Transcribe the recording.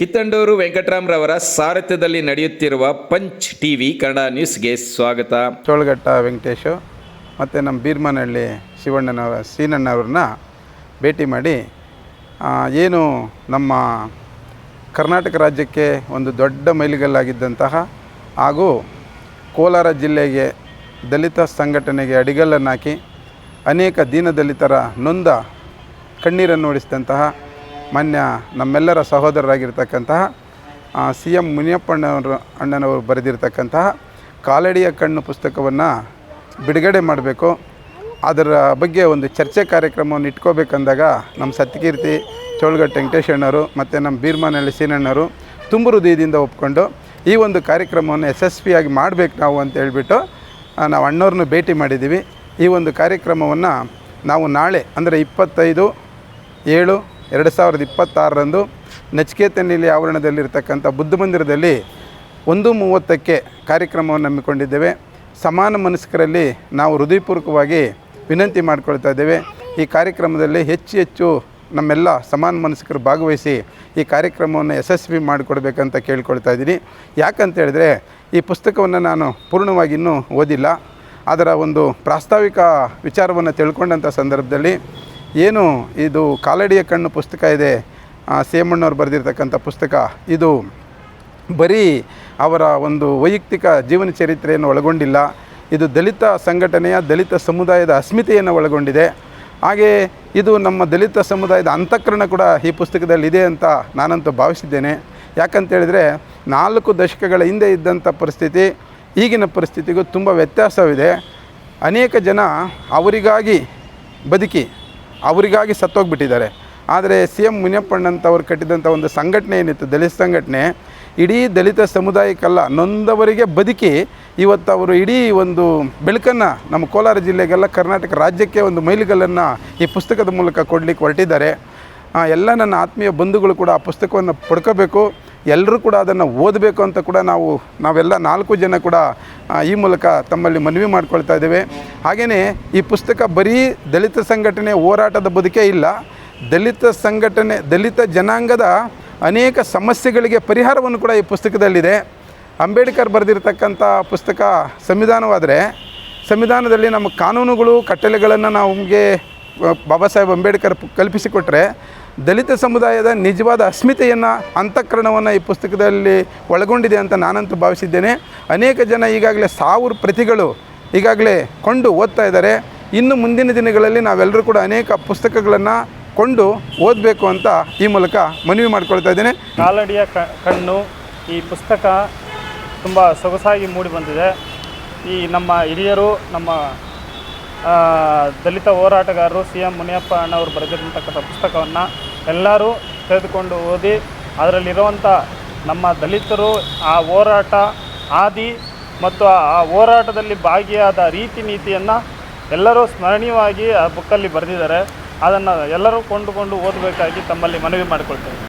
ಕಿತ್ತಂಡೂರು ವೆಂಕಟರಾಮ್ರವರ ಸಾರಥ್ಯದಲ್ಲಿ ನಡೆಯುತ್ತಿರುವ punch TV Kannada ನ್ಯೂಸ್ಗೆ ಸ್ವಾಗತ. ಚೋಳಘಟ್ಟ ವೆಂಕಟೇಶು ಮತ್ತು ನಮ್ಮ ಬೀರ್ಮನಹಳ್ಳಿ ಸೀನಣ್ಣವ್ರನ್ನ ಭೇಟಿ ಮಾಡಿ ಏನು ನಮ್ಮ ಕರ್ನಾಟಕ ರಾಜ್ಯಕ್ಕೆ ಒಂದು ದೊಡ್ಡ ಮೈಲಿಗಲ್ಲಾಗಿದ್ದಂತಹ ಹಾಗೂ ಕೋಲಾರ ಜಿಲ್ಲೆಗೆ ದಲಿತ ಸಂಘಟನೆಗೆ ಅಡಿಗಲ್ಲನ್ನು ಹಾಕಿ ಅನೇಕ ದೀನದಲಿತರ ನೊಂದ ಕಣ್ಣೀರನ್ನು ನೋಡಿಸಿದಂತಹ ಮಾನ್ಯ ನಮ್ಮೆಲ್ಲರ ಸಹೋದರರಾಗಿರ್ತಕ್ಕಂತಹ CM ಮುನಿಯಪ್ಪಣ್ಣನವರು ಬರೆದಿರ್ತಕ್ಕಂತಹ ಕಾಲಡಿಯ ಕಣ್ಣು ಪುಸ್ತಕವನ್ನು ಬಿಡುಗಡೆ ಮಾಡಬೇಕು, ಅದರ ಬಗ್ಗೆ ಒಂದು ಚರ್ಚೆ ಕಾರ್ಯಕ್ರಮವನ್ನು ಇಟ್ಕೋಬೇಕಂದಾಗ ನಮ್ಮ ಸತ್ಯಕೀರ್ತಿ ಚೋಳಘಟ್ಟ ವೆಂಕಟೇಶಣ್ಣವರು ಮತ್ತು ನಮ್ಮ ಬೀರ್ಮನಹಳ್ಳಿ ಸೀನಣ್ಣವರು ತುಂಬ ಹೃದಯದಿಂದ ಒಪ್ಕೊಂಡು ಈ ಒಂದು ಕಾರ್ಯಕ್ರಮವನ್ನು ಯಶಸ್ವಿಯಾಗಿ ಮಾಡಬೇಕು ನಾವು ಅಂತ ಹೇಳ್ಬಿಟ್ಟು ನಾವು ಅಣ್ಣವ್ರನ್ನ ಭೇಟಿ ಮಾಡಿದ್ದೀವಿ. ಈ ಒಂದು ಕಾರ್ಯಕ್ರಮವನ್ನು ನಾವು ನಾಳೆ ಅಂದರೆ 25/7/2026 ನಚಿಕೇತನಹಳ್ಳಿ ಆವರಣದಲ್ಲಿರ್ತಕ್ಕಂಥ ಬುದ್ಧ ಮಂದಿರದಲ್ಲಿ 1:30ಕ್ಕೆ ಕಾರ್ಯಕ್ರಮವನ್ನು ಹಮ್ಮಿಕೊಂಡಿದ್ದೇವೆ. ಸಮಾನ ಮನಸ್ಕರಲ್ಲಿ ನಾವು ಹೃದಯಪೂರ್ವಕವಾಗಿ ವಿನಂತಿ ಮಾಡಿಕೊಳ್ತಾ ಇದ್ದೇವೆ. ಈ ಕಾರ್ಯಕ್ರಮದಲ್ಲಿ ಹೆಚ್ಚು ನಮ್ಮೆಲ್ಲ ಸಮಾನ ಮನಸ್ಕರು ಭಾಗವಹಿಸಿ ಈ ಕಾರ್ಯಕ್ರಮವನ್ನು ಯಶಸ್ವಿ ಮಾಡಿಕೊಡ್ಬೇಕಂತ ಕೇಳ್ಕೊಳ್ತಾ ಇದ್ದೀನಿ. ಯಾಕಂತ ಹೇಳಿದ್ರೆ ಈ ಪುಸ್ತಕವನ್ನು ನಾನು ಪೂರ್ಣವಾಗಿ ಇನ್ನೂ ಓದಿಲ್ಲ. ಅದರ ಒಂದು ಪ್ರಾಸ್ತಾವಿಕ ವಿಚಾರವನ್ನು ತಿಳ್ಕೊಂಡಂಥ ಸಂದರ್ಭದಲ್ಲಿ ಏನು ಇದು ಕಾಲಡಿಯ ಕಣ್ಣು ಪುಸ್ತಕ ಇದೆ, CM ಅಣ್ಣವ್ರು ಬರೆದಿರ್ತಕ್ಕಂಥ ಪುಸ್ತಕ, ಇದು ಬರೀ ಅವರ ಒಂದು ವೈಯಕ್ತಿಕ ಜೀವನ ಚರಿತ್ರೆಯನ್ನು ಒಳಗೊಂಡಿಲ್ಲ. ಇದು ದಲಿತ ಸಂಘಟನೆಯ ದಲಿತ ಸಮುದಾಯದ ಅಸ್ಮಿತೆಯನ್ನು ಒಳಗೊಂಡಿದೆ. ಹಾಗೆ ಇದು ನಮ್ಮ ದಲಿತ ಸಮುದಾಯದ ಅಂತಃಕರಣ ಕೂಡ ಈ ಪುಸ್ತಕದಲ್ಲಿದೆ ಅಂತ ನಾನಂತೂ ಭಾವಿಸಿದ್ದೇನೆ. ಯಾಕಂತೇಳಿದರೆ 4 ದಶಕಗಳ ಹಿಂದೆ ಇದ್ದಂಥ ಪರಿಸ್ಥಿತಿ ಈಗಿನ ಪರಿಸ್ಥಿತಿಗೂ ತುಂಬ ವ್ಯತ್ಯಾಸವಿದೆ. ಅನೇಕ ಜನ ಅವರಿಗಾಗಿ ಬದುಕಿ ಅವರಿಗಾಗಿ ಸತ್ತೋಗ್ಬಿಟ್ಟಿದ್ದಾರೆ. ಆದರೆ CM ಮುನಿಯಪ್ಪಣ್ಣಂಥವ್ರು ಕಟ್ಟಿದಂಥ ಒಂದು ಸಂಘಟನೆ ಏನಿತ್ತು, ದಲಿತ ಸಂಘಟನೆ, ಇಡೀ ದಲಿತ ಸಮುದಾಯಕ್ಕಲ್ಲ ನೊಂದವರಿಗೆ ಬದುಕಿ ಇವತ್ತು ಅವರು ಇಡೀ ಒಂದು ಬೆಳಕನ್ನು ನಮ್ಮ ಕೋಲಾರ ಜಿಲ್ಲೆಗೆಲ್ಲ ಕರ್ನಾಟಕ ರಾಜ್ಯಕ್ಕೆ ಒಂದು ಮೈಲಿಗಲ್ಲನ್ನು ಈ ಪುಸ್ತಕದ ಮೂಲಕ ಕೊಡಲಿಕ್ಕೆ ಹೊರಟಿದ್ದಾರೆ. ಎಲ್ಲ ನನ್ನ ಆತ್ಮೀಯ ಬಂಧುಗಳು ಕೂಡ ಆ ಪುಸ್ತಕವನ್ನು ಪಡ್ಕೋಬೇಕು, ಎಲ್ಲರೂ ಕೂಡ ಅದನ್ನು ಓದಬೇಕು ಅಂತ ಕೂಡ ನಾವೆಲ್ಲ 4 ಜನ ಕೂಡ ಈ ಮೂಲಕ ತಮ್ಮಲ್ಲಿ ಮನವಿ ಮಾಡ್ಕೊಳ್ತಾ ಇದ್ದೇವೆ. ಹಾಗೆಯೇ ಈ ಪುಸ್ತಕ ಬರೀ ದಲಿತ ಸಂಘಟನೆ ಹೋರಾಟದ ಬದುಕೇ ಇಲ್ಲ, ದಲಿತ ಸಂಘಟನೆ ದಲಿತ ಜನಾಂಗದ ಅನೇಕ ಸಮಸ್ಯೆಗಳಿಗೆ ಪರಿಹಾರವನ್ನು ಕೂಡ ಈ ಪುಸ್ತಕದಲ್ಲಿದೆ. ಅಂಬೇಡ್ಕರ್ ಬರೆದಿರ್ತಕ್ಕಂಥ ಪುಸ್ತಕ ಸಂವಿಧಾನವಾದರೆ ಸಂವಿಧಾನದಲ್ಲಿ ನಮ್ಮ ಕಾನೂನುಗಳು ಕಟ್ಟಳೆಗಳನ್ನು ನಮಗೆ ಬಾಬಾ ಸಾಹೇಬ್ ಅಂಬೇಡ್ಕರ್ ಕಲ್ಪಿಸಿಕೊಟ್ರೆ, ದಲಿತ ಸಮುದಾಯದ ನಿಜವಾದ ಅಸ್ಮಿತೆಯನ್ನು ಅಂತಃಕರಣವನ್ನು ಈ ಪುಸ್ತಕದಲ್ಲಿ ಒಳಗೊಂಡಿದೆ ಅಂತ ನಾನಂತೂ ಭಾವಿಸಿದ್ದೇನೆ. ಅನೇಕ ಜನ ಈಗಾಗಲೇ 1000 ಪ್ರತಿಗಳು ಈಗಾಗಲೇ ಕೊಂಡು ಓದ್ತಾ ಇದ್ದಾರೆ. ಇನ್ನು ಮುಂದಿನ ದಿನಗಳಲ್ಲಿ ನಾವೆಲ್ಲರೂ ಕೂಡ ಅನೇಕ ಪುಸ್ತಕಗಳನ್ನು ಕೊಂಡು ಓದಬೇಕು ಅಂತ ಈ ಮೂಲಕ ಮನವಿ ಮಾಡಿಕೊಳ್ತಾ ಇದ್ದೇನೆ. ಕಾಲಡಿಯ ಕಣ್ಣು ಈ ಪುಸ್ತಕ ತುಂಬ ಸೊಗಸಾಗಿ ಮೂಡಿ ಬಂದಿದೆ. ಈ ನಮ್ಮ ಹಿರಿಯರು, ನಮ್ಮ ದಲಿತ ಹೋರಾಟಗಾರರು CM ಮುನಿಯಪ್ಪಣ್ಣವರು ಬರೆದಿರ್ತಕ್ಕಂಥ ಪುಸ್ತಕವನ್ನು ಎಲ್ಲರೂ ತೆಗೆದುಕೊಂಡು ಓದಿ ಅದರಲ್ಲಿರುವಂಥ ನಮ್ಮ ದಲಿತರು ಆ ಹೋರಾಟ ಆದಿ ಮತ್ತು ಆ ಹೋರಾಟದಲ್ಲಿ ಭಾಗಿಯಾದ ರೀತಿ ನೀತಿಯನ್ನು ಎಲ್ಲರೂ ಸ್ಮರಣೀಯವಾಗಿ ಆ ಬುಕ್ಕಲ್ಲಿ ಬರೆದಿದ್ದಾರೆ. ಅದನ್ನು ಎಲ್ಲರೂ ಕೊಂಡುಕೊಂಡು ಓದಬೇಕಾಗಿ ತಮ್ಮಲ್ಲಿ ಮನವಿ ಮಾಡಿಕೊಳ್ತೇವೆ.